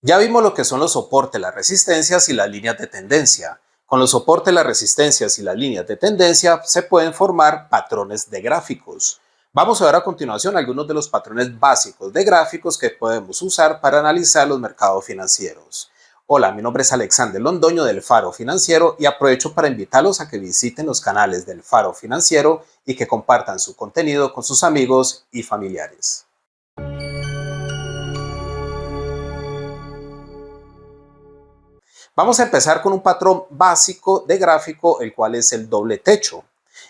Ya vimos lo que son los soportes, las resistencias y las líneas de tendencia. Con los soportes, las resistencias y las líneas de tendencia se pueden formar patrones de gráficos. Vamos a ver a continuación algunos de los patrones básicos de gráficos que podemos usar para analizar los mercados financieros. Hola, mi nombre es Alexander Londoño del Faro Financiero y aprovecho para invitarlos a que visiten los canales del Faro Financiero y que compartan su contenido con sus amigos y familiares. Vamos a empezar con un patrón básico de gráfico, el cual es el doble techo.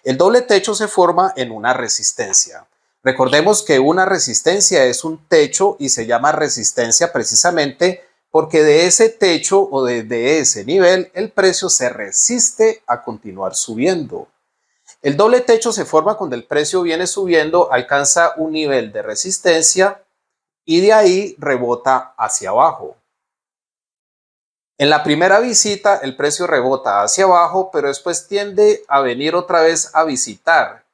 El doble techo se forma en una resistencia. Recordemos que una resistencia es un techo y se llama resistencia precisamente porque de ese techo o de ese nivel el precio se resiste a continuar subiendo. El doble techo se forma cuando el precio viene subiendo, alcanza un nivel de resistencia y de ahí rebota hacia abajo. En la primera visita el precio rebota hacia abajo, pero después tiende a venir otra vez a visitar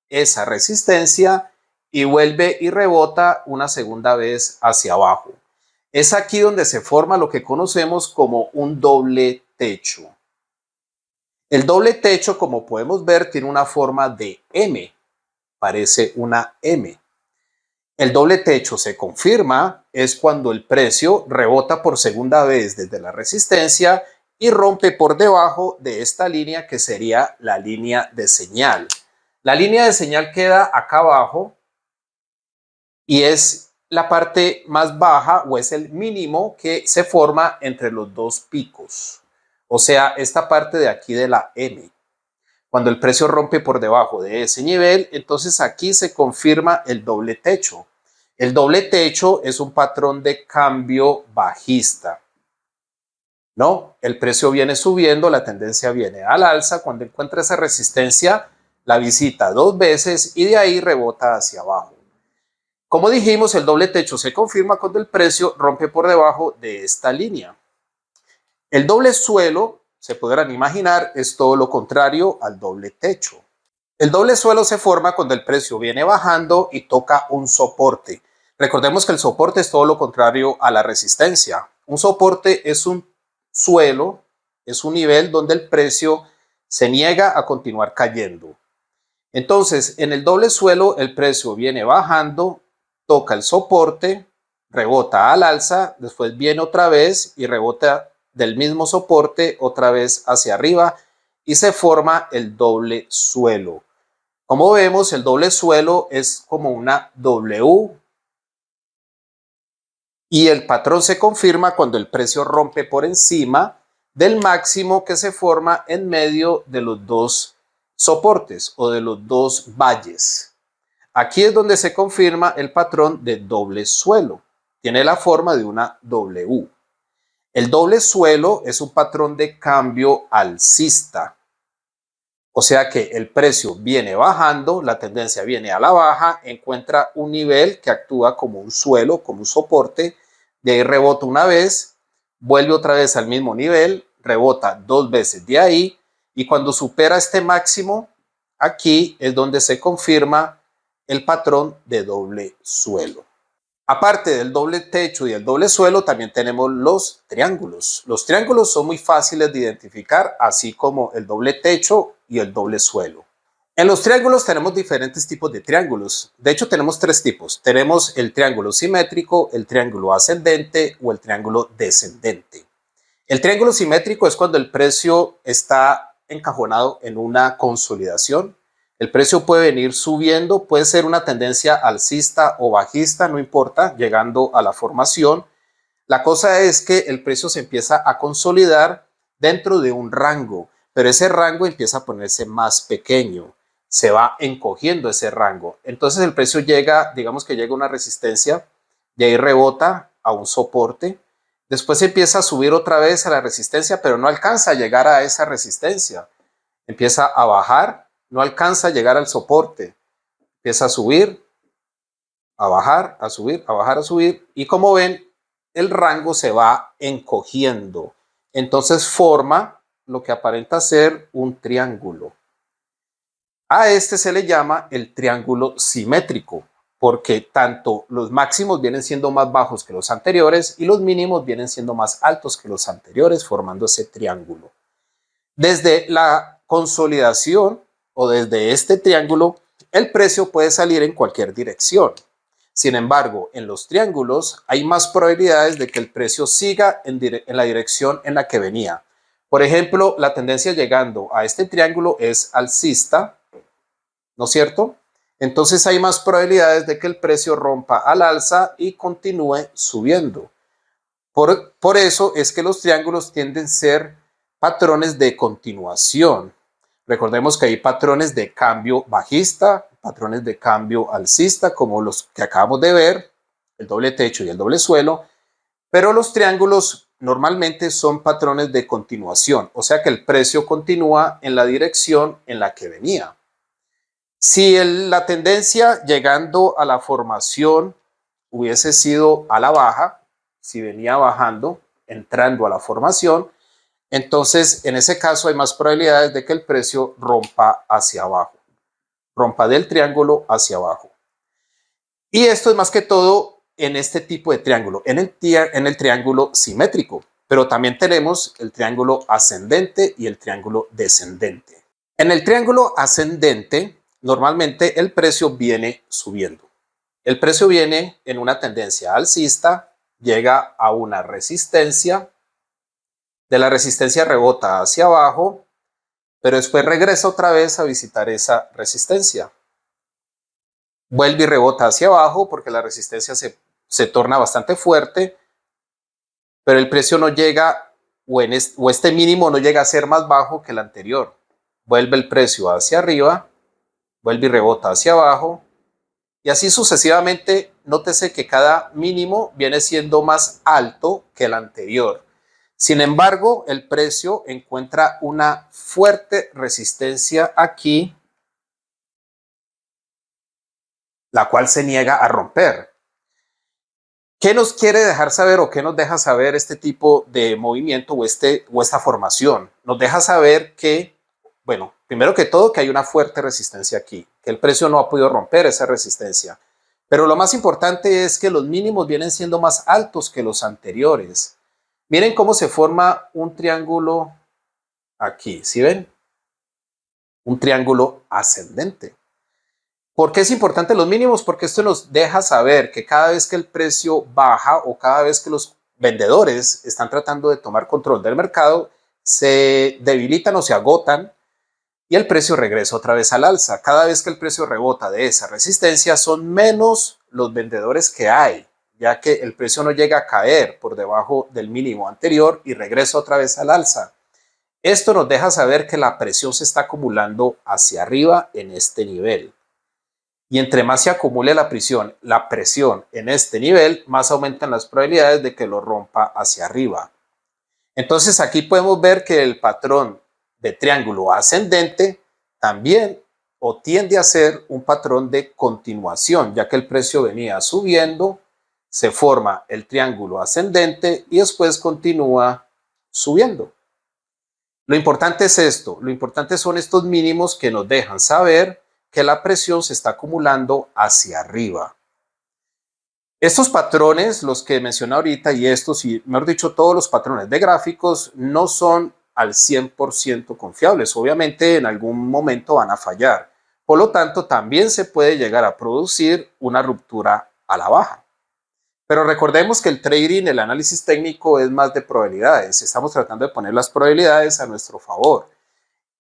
esa resistencia y vuelve y rebota una segunda vez hacia abajo. Es aquí donde se forma lo que conocemos como un doble techo. El doble techo, como podemos ver, tiene una forma de M, parece una M. El doble techo se confirma es cuando el precio rebota por segunda vez desde la resistencia y rompe por debajo de esta línea que sería la línea de señal. La línea de señal queda acá abajo y es la parte más baja o es el mínimo que se forma entre los dos picos. O sea, esta parte de aquí de la M. Cuando el precio rompe por debajo de ese nivel, entonces aquí se confirma el doble techo. El doble techo es un patrón de cambio bajista. ¿No? El precio viene subiendo, la tendencia viene al alza. Cuando encuentra esa resistencia, la visita dos veces y de ahí rebota hacia abajo. Como dijimos, el doble techo se confirma cuando el precio rompe por debajo de esta línea. El doble suelo, se podrán imaginar, es todo lo contrario al doble techo. El doble suelo se forma cuando el precio viene bajando y toca un soporte. Recordemos que el soporte es todo lo contrario a la resistencia. Un soporte es un suelo, es un nivel donde el precio se niega a continuar cayendo. Entonces, en el doble suelo, el precio viene bajando, toca el soporte, rebota al alza, después viene otra vez y rebota del mismo soporte otra vez hacia arriba y se forma el doble suelo. Como vemos, el doble suelo es como una W y el patrón se confirma cuando el precio rompe por encima del máximo que se forma en medio de los dos soportes o de los dos valles. Aquí es donde se confirma el patrón de doble suelo. Tiene la forma de una W. El doble suelo es un patrón de cambio alcista. O sea que el precio viene bajando, la tendencia viene a la baja, encuentra un nivel que actúa como un suelo, como un soporte, de ahí rebota una vez, vuelve otra vez al mismo nivel, rebota dos veces de ahí y cuando supera este máximo, aquí es donde se confirma el patrón de doble suelo. Aparte del doble techo y el doble suelo, también tenemos los triángulos. Los triángulos son muy fáciles de identificar, así como el doble techo y el doble suelo. En los triángulos tenemos diferentes tipos de triángulos. De hecho, tenemos tres tipos. Tenemos el triángulo simétrico, el triángulo ascendente o el triángulo descendente. El triángulo simétrico es cuando el precio está encajonado en una consolidación. El precio puede venir subiendo, puede ser una tendencia alcista o bajista, no importa, llegando a la formación. La cosa es que el precio se empieza a consolidar dentro de un rango, pero ese rango empieza a ponerse más pequeño, se va encogiendo ese rango. Entonces el precio llega, digamos que llega a una resistencia, de ahí rebota a un soporte, después empieza a subir otra vez a la resistencia, pero no alcanza a llegar a esa resistencia. Empieza a bajar, no alcanza a llegar al soporte, empieza a subir, a bajar, a subir, a bajar, a subir, y como ven, el rango se va encogiendo. Entonces forma lo que aparenta ser un triángulo. A este se le llama el triángulo simétrico. porque tanto los máximos vienen siendo más bajos que los anteriores y los mínimos vienen siendo más altos que los anteriores, formando ese triángulo. Desde la consolidación o desde este triángulo, el precio puede salir en cualquier dirección. Sin embargo, en los triángulos hay más probabilidades de que el precio siga en la dirección en la que venía. Por ejemplo, la tendencia llegando a este triángulo es alcista, ¿no es cierto? Entonces hay más probabilidades de que el precio rompa al alza y continúe subiendo. Por eso es que los triángulos tienden a ser patrones de continuación. Recordemos que hay patrones de cambio bajista, patrones de cambio alcista, como los que acabamos de ver, el doble techo y el doble suelo, pero los triángulos normalmente son patrones de continuación, o sea que el precio continúa en la dirección en la que venía. Si la tendencia llegando a la formación hubiese sido a la baja, si venía bajando, entrando a la formación, entonces en ese caso hay más probabilidades de que el precio rompa hacia abajo, rompa del triángulo hacia abajo. Y esto es más que todo en este tipo de triángulo, en el triángulo simétrico, pero también tenemos el triángulo ascendente y el triángulo descendente. En el triángulo ascendente, normalmente el precio viene subiendo. El precio viene en una tendencia alcista, llega a una resistencia, de la resistencia rebota hacia abajo, pero después regresa otra vez a visitar esa resistencia. Vuelve y rebota hacia abajo porque la resistencia se torna bastante fuerte, pero el precio no llega, o este mínimo no llega a ser más bajo que el anterior. Vuelve el precio hacia arriba, vuelve y rebota hacia abajo, y así sucesivamente. Nótese que cada mínimo viene siendo más alto que el anterior. Sin embargo, el precio encuentra una fuerte resistencia aquí, la cual se niega a romper. ¿Qué nos quiere dejar saber o qué nos deja saber este tipo de movimiento o esta formación? Nos deja saber que, bueno, primero que todo, que hay una fuerte resistencia aquí, que el precio no ha podido romper esa resistencia. Pero lo más importante es que los mínimos vienen siendo más altos que los anteriores. Miren cómo se forma un triángulo aquí, ¿sí ven? Un triángulo ascendente. ¿Por qué es importante los mínimos? Porque esto nos deja saber que cada vez que el precio baja o cada vez que los vendedores están tratando de tomar control del mercado, se debilitan o se agotan y el precio regresa otra vez al alza. Cada vez que el precio rebota de esa resistencia, son menos los vendedores que hay, ya que el precio no llega a caer por debajo del mínimo anterior y regresa otra vez al alza. Esto nos deja saber que la presión se está acumulando hacia arriba en este nivel. Y entre más se acumule la presión en este nivel, más aumentan las probabilidades de que lo rompa hacia arriba. Entonces aquí podemos ver que el patrón de triángulo ascendente también o tiende a ser un patrón de continuación, ya que el precio venía subiendo, se forma el triángulo ascendente y después continúa subiendo. Lo importante es esto, lo importante son estos mínimos que nos dejan saber que la presión se está acumulando hacia arriba. Estos patrones, los que mencioné ahorita, y estos, y mejor dicho, todos los patrones de gráficos no son al 100% confiables. Obviamente en algún momento van a fallar. Por lo tanto, también se puede llegar a producir una ruptura a la baja. Pero recordemos que el trading, el análisis técnico, es más de probabilidades. Estamos tratando de poner las probabilidades a nuestro favor.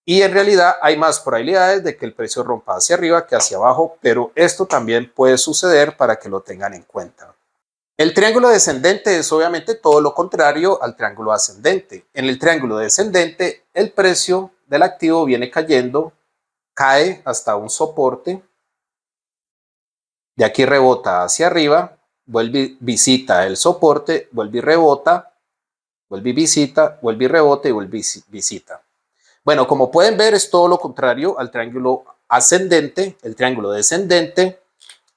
Y en realidad hay más probabilidades de que el precio rompa hacia arriba que hacia abajo, pero esto también puede suceder para que lo tengan en cuenta. El triángulo descendente es obviamente todo lo contrario al triángulo ascendente. En el triángulo descendente, el precio del activo viene cayendo, cae hasta un soporte, de aquí rebota hacia arriba, vuelve, visita el soporte, vuelve y rebota, vuelve y visita, vuelve y rebota y vuelve y visita. Bueno, como pueden ver, es todo lo contrario al triángulo ascendente, el triángulo descendente.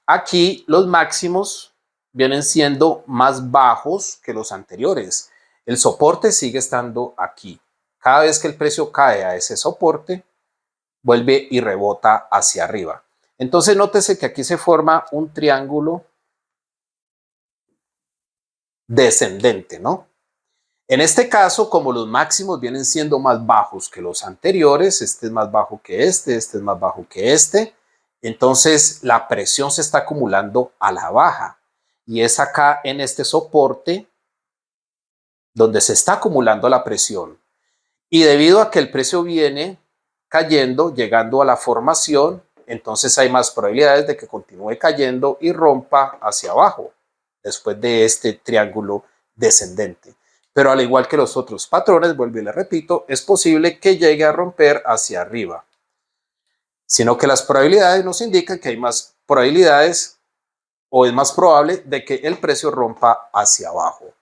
Aquí los máximos vienen siendo más bajos que los anteriores. El soporte sigue estando aquí. Cada vez que el precio cae a ese soporte, vuelve y rebota hacia arriba. Entonces nótese que aquí se forma un triángulo descendente, ¿no? En este caso, como los máximos vienen siendo más bajos que los anteriores, este es más bajo que este es más bajo que este, entonces la presión se está acumulando a la baja y es acá en este soporte donde se está acumulando la presión. Y debido a que el precio viene cayendo, llegando a la formación, entonces hay más probabilidades de que continúe cayendo y rompa hacia abajo después de este triángulo descendente. Pero al igual que los otros patrones, vuelvo y le repito, es posible que llegue a romper hacia arriba. Sino que las probabilidades nos indican que hay más probabilidades o es más probable de que el precio rompa hacia abajo.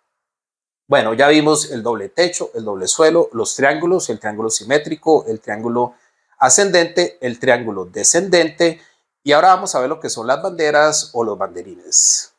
Bueno, ya vimos el doble techo, el doble suelo, los triángulos, el triángulo simétrico, el triángulo ascendente, el triángulo descendente y ahora vamos a ver lo que son las banderas o los banderines.